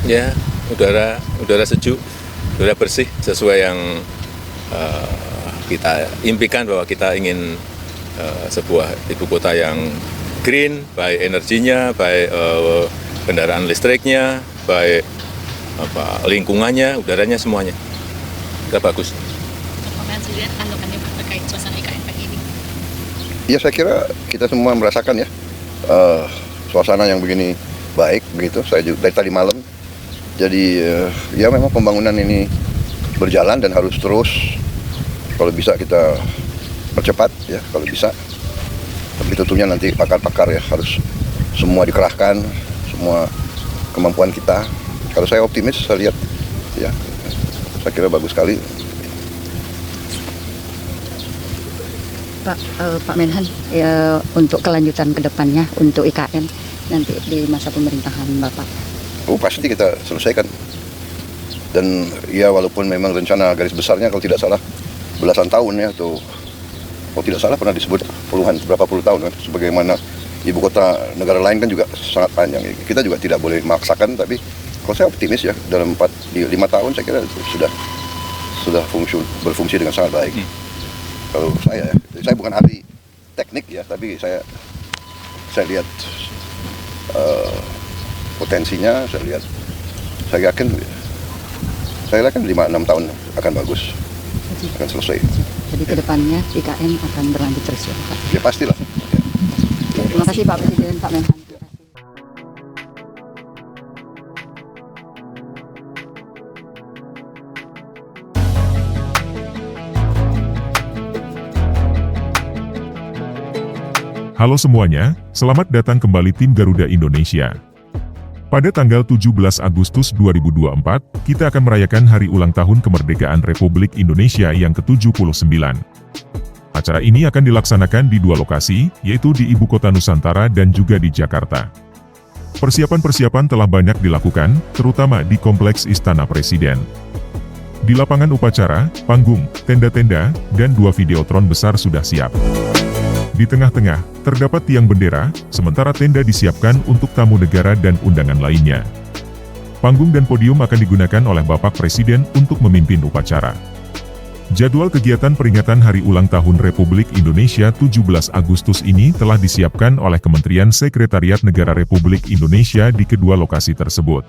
Ya, udara sejuk, udara bersih sesuai yang kita impikan bahwa kita ingin sebuah ibu kota yang green, baik energinya, baik kendaraan listriknya, baik lingkungannya, udaranya, semuanya. Kita bagus. Pak sendiri tanggapannya Pak terkait suasana IKN pagi ini? Ya saya kira kita semua merasakan ya suasana yang begini baik begitu. Saya juga dari tadi malam. Jadi ya memang pembangunan ini berjalan dan harus terus. Kalau bisa kita percepat ya kalau bisa. Tapi tentunya nanti pakar-pakar ya harus semua dikerahkan, semua kemampuan kita. Kalau saya optimis, saya lihat ya, saya kira bagus sekali. Pak Menhan, ya, untuk kelanjutan ke depannya untuk IKN nanti di masa pemerintahan Bapak. Pasti kita selesaikan. Dan ya walaupun memang rencana garis besarnya kalau tidak salah belasan tahun ya, atau kalau tidak salah pernah disebut berapa puluh tahun kan, sebagaimana ibu kota negara lain kan juga sangat panjang. Kita juga tidak boleh memaksakan, tapi kalau saya optimis ya dalam 5 tahun saya kira sudah berfungsi dengan sangat baik. Kalau saya bukan ahli teknik ya, tapi saya lihat potensinya, saya yakin 5-6 tahun akan bagus, akan selesai. Jadi kedepannya IKN akan berlanjut terus ya Pak? Ya pastilah. Terima kasih Pak Presiden, Pak Menhan. Halo semuanya, selamat datang kembali tim Garuda Indonesia. Pada tanggal 17 Agustus 2024, kita akan merayakan Hari Ulang Tahun Kemerdekaan Republik Indonesia yang ke-79. Acara ini akan dilaksanakan di 2 lokasi, yaitu di Ibu Kota Nusantara dan juga di Jakarta. Persiapan-persiapan telah banyak dilakukan, terutama di Kompleks Istana Presiden. Di lapangan upacara, panggung, tenda-tenda, dan 2 videotron besar sudah siap. Di tengah-tengah, terdapat tiang bendera, sementara tenda disiapkan untuk tamu negara dan undangan lainnya. Panggung dan podium akan digunakan oleh Bapak Presiden untuk memimpin upacara. Jadwal kegiatan peringatan Hari Ulang Tahun Republik Indonesia 17 Agustus ini telah disiapkan oleh Kementerian Sekretariat Negara Republik Indonesia di kedua lokasi tersebut.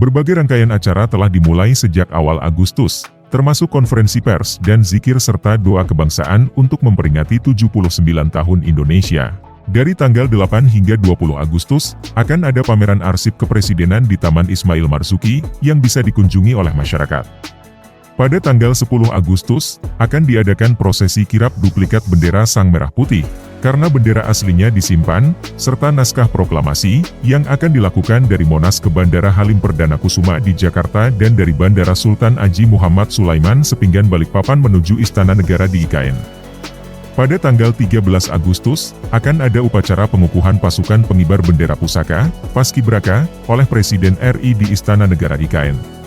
Berbagai rangkaian acara telah dimulai sejak awal Agustus, termasuk konferensi pers dan zikir serta doa kebangsaan untuk memperingati 79 tahun Indonesia. Dari tanggal 8 hingga 20 Agustus, akan ada pameran arsip kepresidenan di Taman Ismail Marzuki yang bisa dikunjungi oleh masyarakat. Pada tanggal 10 Agustus, akan diadakan prosesi kirap duplikat bendera Sang Merah Putih, karena bendera aslinya disimpan, serta naskah proklamasi, yang akan dilakukan dari Monas ke Bandara Halim Perdana Kusuma di Jakarta dan dari Bandara Sultan Haji Muhammad Sulaiman Sepinggan Balikpapan menuju Istana Negara di IKN. Pada tanggal 13 Agustus, akan ada upacara pengukuhan pasukan pengibar bendera pusaka, Paskibraka, oleh Presiden RI di Istana Negara IKN.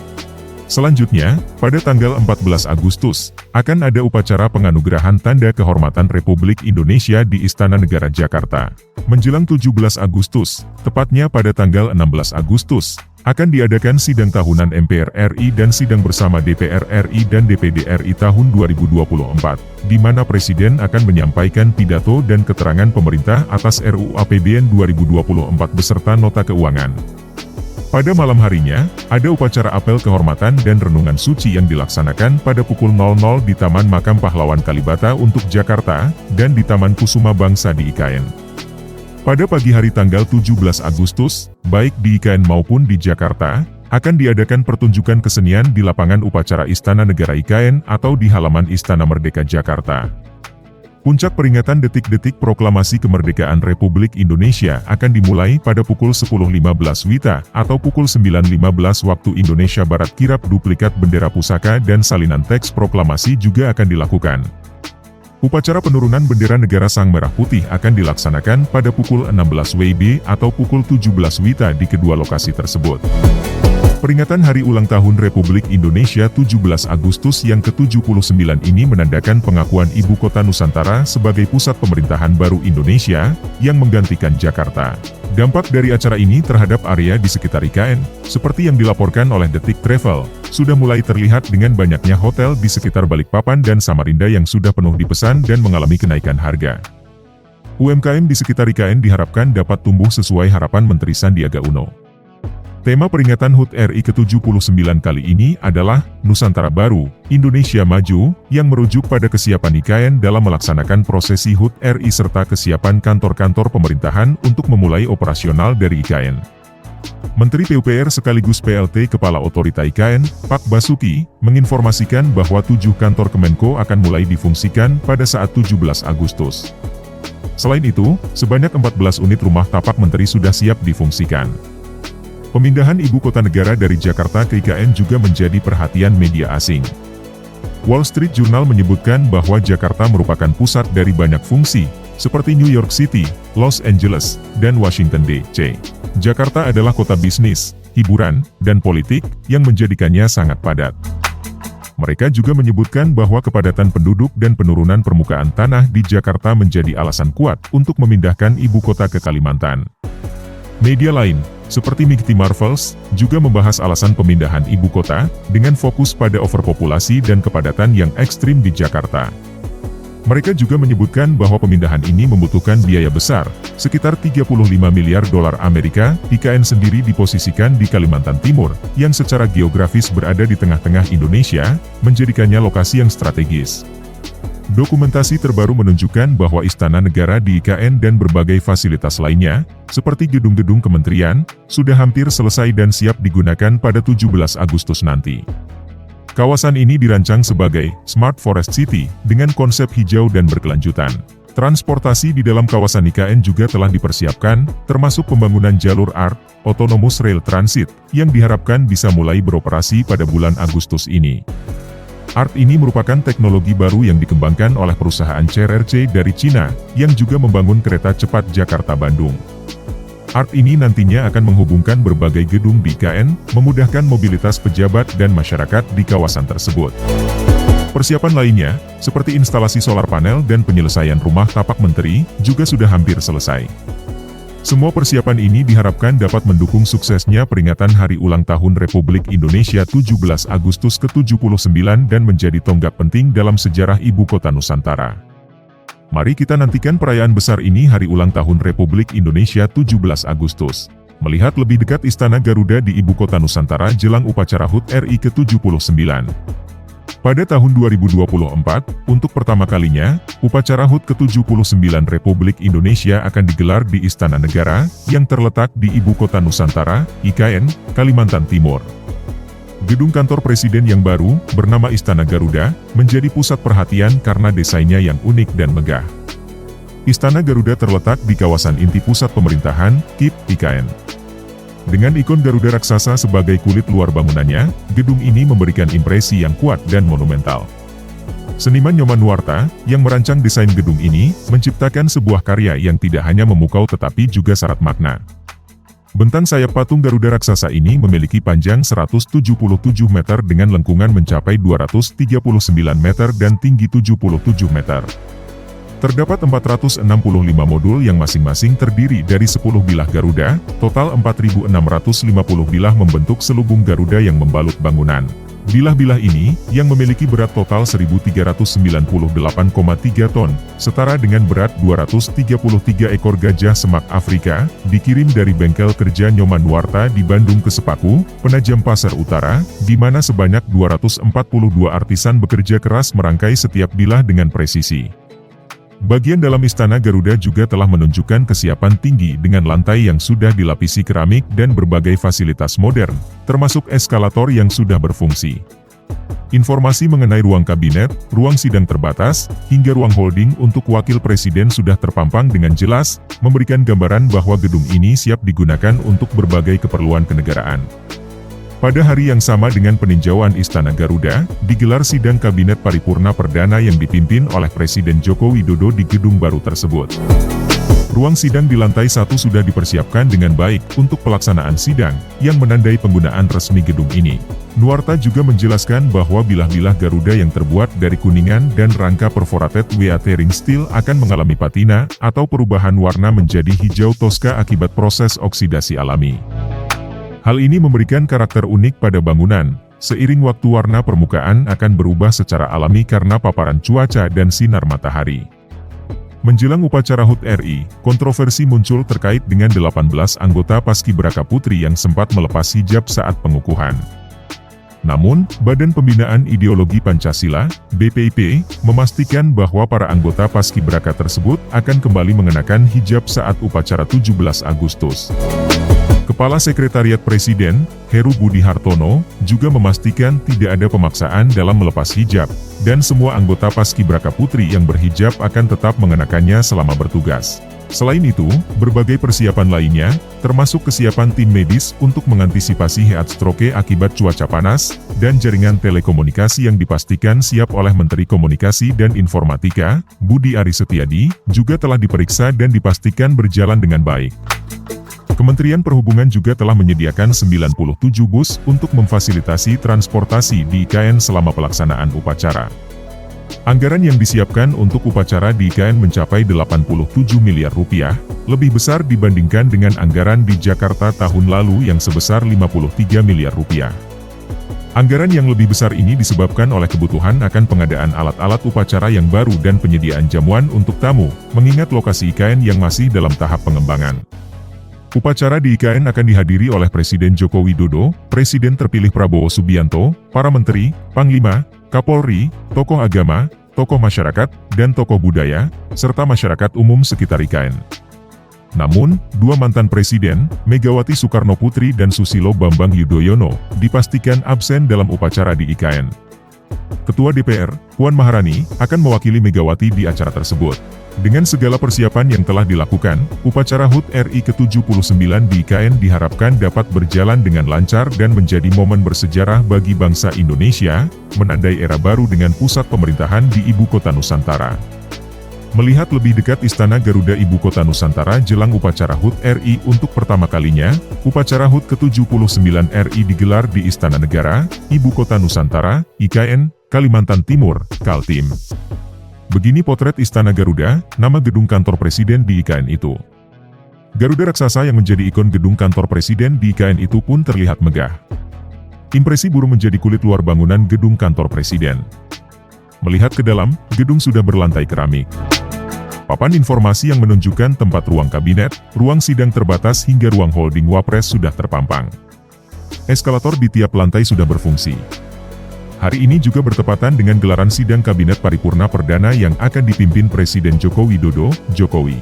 Selanjutnya, pada tanggal 14 Agustus, akan ada upacara penganugerahan Tanda Kehormatan Republik Indonesia di Istana Negara Jakarta. Menjelang 17 Agustus, tepatnya pada tanggal 16 Agustus, akan diadakan sidang tahunan MPR RI dan sidang bersama DPR RI dan DPD RI tahun 2024, di mana Presiden akan menyampaikan pidato dan keterangan pemerintah atas RUU APBN 2024 beserta nota keuangan. Pada malam harinya, ada upacara apel kehormatan dan renungan suci yang dilaksanakan pada pukul 00 di Taman Makam Pahlawan Kalibata untuk Jakarta, dan di Taman Kusuma Bangsa di IKN. Pada pagi hari tanggal 17 Agustus, baik di IKN maupun di Jakarta, akan diadakan pertunjukan kesenian di lapangan upacara Istana Negara IKN atau di halaman Istana Merdeka Jakarta. Puncak peringatan detik-detik proklamasi kemerdekaan Republik Indonesia akan dimulai pada pukul 10.15 WITA atau pukul 9.15 waktu Indonesia Barat. Kirap duplikat bendera pusaka dan salinan teks proklamasi juga akan dilakukan. Upacara penurunan bendera negara Sang Merah Putih akan dilaksanakan pada pukul 16 WIB atau pukul 17 WITA di kedua lokasi tersebut. Peringatan Hari Ulang Tahun Republik Indonesia 17 Agustus yang ke-79 ini menandakan pengakuan Ibu Kota Nusantara sebagai pusat pemerintahan baru Indonesia, yang menggantikan Jakarta. Dampak dari acara ini terhadap area di sekitar IKN, seperti yang dilaporkan oleh Detik Travel, sudah mulai terlihat dengan banyaknya hotel di sekitar Balikpapan dan Samarinda yang sudah penuh dipesan dan mengalami kenaikan harga. UMKM di sekitar IKN diharapkan dapat tumbuh sesuai harapan Menteri Sandiaga Uno. Tema peringatan HUT RI ke-79 kali ini adalah Nusantara Baru, Indonesia Maju, yang merujuk pada kesiapan IKN dalam melaksanakan prosesi HUT RI serta kesiapan kantor-kantor pemerintahan untuk memulai operasional dari IKN. Menteri PUPR sekaligus PLT Kepala Otorita IKN, Pak Basuki, menginformasikan bahwa 7 kantor Kemenko akan mulai difungsikan pada saat 17 Agustus. Selain itu, sebanyak 14 unit rumah tapak menteri sudah siap difungsikan. Pemindahan ibu kota negara dari Jakarta ke IKN juga menjadi perhatian media asing. Wall Street Journal menyebutkan bahwa Jakarta merupakan pusat dari banyak fungsi, seperti New York City, Los Angeles, dan Washington DC. Jakarta adalah kota bisnis, hiburan, dan politik, yang menjadikannya sangat padat. Mereka juga menyebutkan bahwa kepadatan penduduk dan penurunan permukaan tanah di Jakarta menjadi alasan kuat untuk memindahkan ibu kota ke Kalimantan. Media lain, seperti Mighty Marvels, juga membahas alasan pemindahan ibu kota, dengan fokus pada overpopulasi dan kepadatan yang ekstrim di Jakarta. Mereka juga menyebutkan bahwa pemindahan ini membutuhkan biaya besar, sekitar 35 miliar dolar Amerika. IKN sendiri diposisikan di Kalimantan Timur, yang secara geografis berada di tengah-tengah Indonesia, menjadikannya lokasi yang strategis. Dokumentasi terbaru menunjukkan bahwa Istana Negara di IKN dan berbagai fasilitas lainnya, seperti gedung-gedung kementerian, sudah hampir selesai dan siap digunakan pada 17 Agustus nanti. Kawasan ini dirancang sebagai Smart Forest City, dengan konsep hijau dan berkelanjutan. Transportasi di dalam kawasan IKN juga telah dipersiapkan, termasuk pembangunan jalur ART, Autonomous Rail Transit, yang diharapkan bisa mulai beroperasi pada bulan Agustus ini. ART ini merupakan teknologi baru yang dikembangkan oleh perusahaan CRRC dari Cina, yang juga membangun kereta cepat Jakarta-Bandung. ART ini nantinya akan menghubungkan berbagai gedung di IKN, memudahkan mobilitas pejabat dan masyarakat di kawasan tersebut. Persiapan lainnya, seperti instalasi solar panel dan penyelesaian rumah tapak menteri, juga sudah hampir selesai. Semua persiapan ini diharapkan dapat mendukung suksesnya peringatan Hari Ulang Tahun Republik Indonesia 17 Agustus ke-79 dan menjadi tonggak penting dalam sejarah Ibu Kota Nusantara. Mari kita nantikan perayaan besar ini Hari Ulang Tahun Republik Indonesia 17 Agustus. Melihat lebih dekat Istana Garuda di Ibu Kota Nusantara jelang upacara HUT RI ke-79. Pada tahun 2024, untuk pertama kalinya, upacara HUT ke-79 Republik Indonesia akan digelar di Istana Negara, yang terletak di Ibu Kota Nusantara, IKN, Kalimantan Timur. Gedung kantor presiden yang baru, bernama Istana Garuda, menjadi pusat perhatian karena desainnya yang unik dan megah. Istana Garuda terletak di kawasan inti pusat pemerintahan, KIP, IKN. Dengan ikon Garuda raksasa sebagai kulit luar bangunannya, gedung ini memberikan impresi yang kuat dan monumental. Seniman Nyoman Nuarta, yang merancang desain gedung ini, menciptakan sebuah karya yang tidak hanya memukau tetapi juga syarat makna. Bentang sayap patung Garuda raksasa ini memiliki panjang 177 meter dengan lengkungan mencapai 239 meter dan tinggi 77 meter. Terdapat 465 modul yang masing-masing terdiri dari 10 bilah Garuda, total 4.650 bilah membentuk selubung Garuda yang membalut bangunan. Bilah-bilah ini, yang memiliki berat total 1.398,3 ton, setara dengan berat 233 ekor gajah semak Afrika, dikirim dari bengkel kerja Nyoman Nuarta di Bandung ke Sepaku, Penajam Pasar Utara, di mana sebanyak 242 artisan bekerja keras merangkai setiap bilah dengan presisi. Bagian dalam Istana Garuda juga telah menunjukkan kesiapan tinggi dengan lantai yang sudah dilapisi keramik dan berbagai fasilitas modern, termasuk eskalator yang sudah berfungsi. Informasi mengenai ruang kabinet, ruang sidang terbatas, hingga ruang holding untuk wakil presiden sudah terpampang dengan jelas, memberikan gambaran bahwa gedung ini siap digunakan untuk berbagai keperluan kenegaraan. Pada hari yang sama dengan peninjauan Istana Garuda, digelar sidang Kabinet Paripurna Perdana yang dipimpin oleh Presiden Joko Widodo di gedung baru tersebut. Ruang sidang di lantai 1 sudah dipersiapkan dengan baik untuk pelaksanaan sidang yang menandai penggunaan resmi gedung ini. Nuarta juga menjelaskan bahwa bilah-bilah Garuda yang terbuat dari kuningan dan rangka perforated weathering steel akan mengalami patina atau perubahan warna menjadi hijau toska akibat proses oksidasi alami. Hal ini memberikan karakter unik pada bangunan. Seiring waktu warna permukaan akan berubah secara alami karena paparan cuaca dan sinar matahari. Menjelang upacara HUT RI, kontroversi muncul terkait dengan 18 anggota Paskibraka Putri yang sempat melepas hijab saat pengukuhan. Namun, Badan Pembinaan Ideologi Pancasila, BPIP, memastikan bahwa para anggota Paskibraka tersebut akan kembali mengenakan hijab saat upacara 17 Agustus. Kepala Sekretariat Presiden, Heru Budi Hartono, juga memastikan tidak ada pemaksaan dalam melepas hijab, dan semua anggota Paskibraka Putri yang berhijab akan tetap mengenakannya selama bertugas. Selain itu, berbagai persiapan lainnya, termasuk kesiapan tim medis untuk mengantisipasi heat stroke akibat cuaca panas, dan jaringan telekomunikasi yang dipastikan siap oleh Menteri Komunikasi dan Informatika, Budi Aris Setiadi, juga telah diperiksa dan dipastikan berjalan dengan baik. Kementerian Perhubungan juga telah menyediakan 97 bus untuk memfasilitasi transportasi di IKN selama pelaksanaan upacara. Anggaran yang disiapkan untuk upacara di IKN mencapai 87 miliar rupiah, lebih besar dibandingkan dengan anggaran di Jakarta tahun lalu yang sebesar 53 miliar rupiah. Anggaran yang lebih besar ini disebabkan oleh kebutuhan akan pengadaan alat-alat upacara yang baru dan penyediaan jamuan untuk tamu, mengingat lokasi IKN yang masih dalam tahap pengembangan. Upacara di IKN akan dihadiri oleh Presiden Joko Widodo, Presiden terpilih Prabowo Subianto, para menteri, panglima, Kapolri, tokoh agama, tokoh masyarakat, dan tokoh budaya, serta masyarakat umum sekitar IKN. Namun, dua mantan presiden, Megawati Soekarno Putri dan Susilo Bambang Yudhoyono, dipastikan absen dalam upacara di IKN. Ketua DPR, Puan Maharani, akan mewakili Megawati di acara tersebut. Dengan segala persiapan yang telah dilakukan, upacara HUT RI ke-79 di IKN diharapkan dapat berjalan dengan lancar dan menjadi momen bersejarah bagi bangsa Indonesia, menandai era baru dengan pusat pemerintahan di Ibu Kota Nusantara. Melihat lebih dekat Istana Garuda Ibu Kota Nusantara jelang upacara HUT RI untuk pertama kalinya, upacara HUT ke-79 RI digelar di Istana Negara, Ibu Kota Nusantara, IKN, Kalimantan Timur, Kaltim. Begini potret Istana Garuda, nama gedung kantor presiden di IKN itu. Garuda raksasa yang menjadi ikon gedung kantor presiden di IKN itu pun terlihat megah. Impresi burung menjadi kulit luar bangunan gedung kantor presiden. Melihat ke dalam, gedung sudah berlantai keramik. Papan informasi yang menunjukkan tempat ruang kabinet, ruang sidang terbatas hingga ruang holding Wapres sudah terpampang. Eskalator di tiap lantai sudah berfungsi. Hari ini juga bertepatan dengan gelaran sidang Kabinet Paripurna Perdana yang akan dipimpin Presiden Joko Widodo, Jokowi.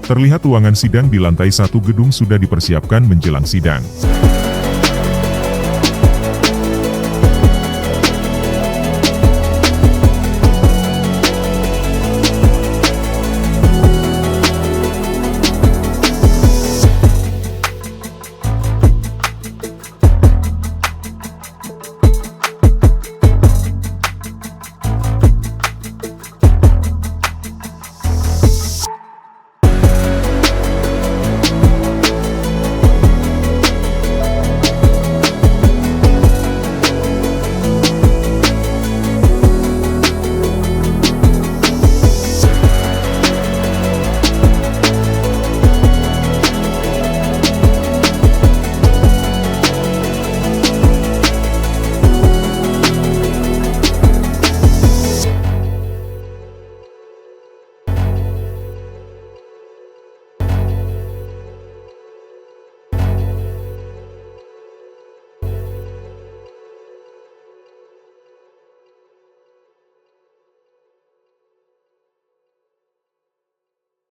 Terlihat ruangan sidang di lantai 1 gedung sudah dipersiapkan menjelang sidang.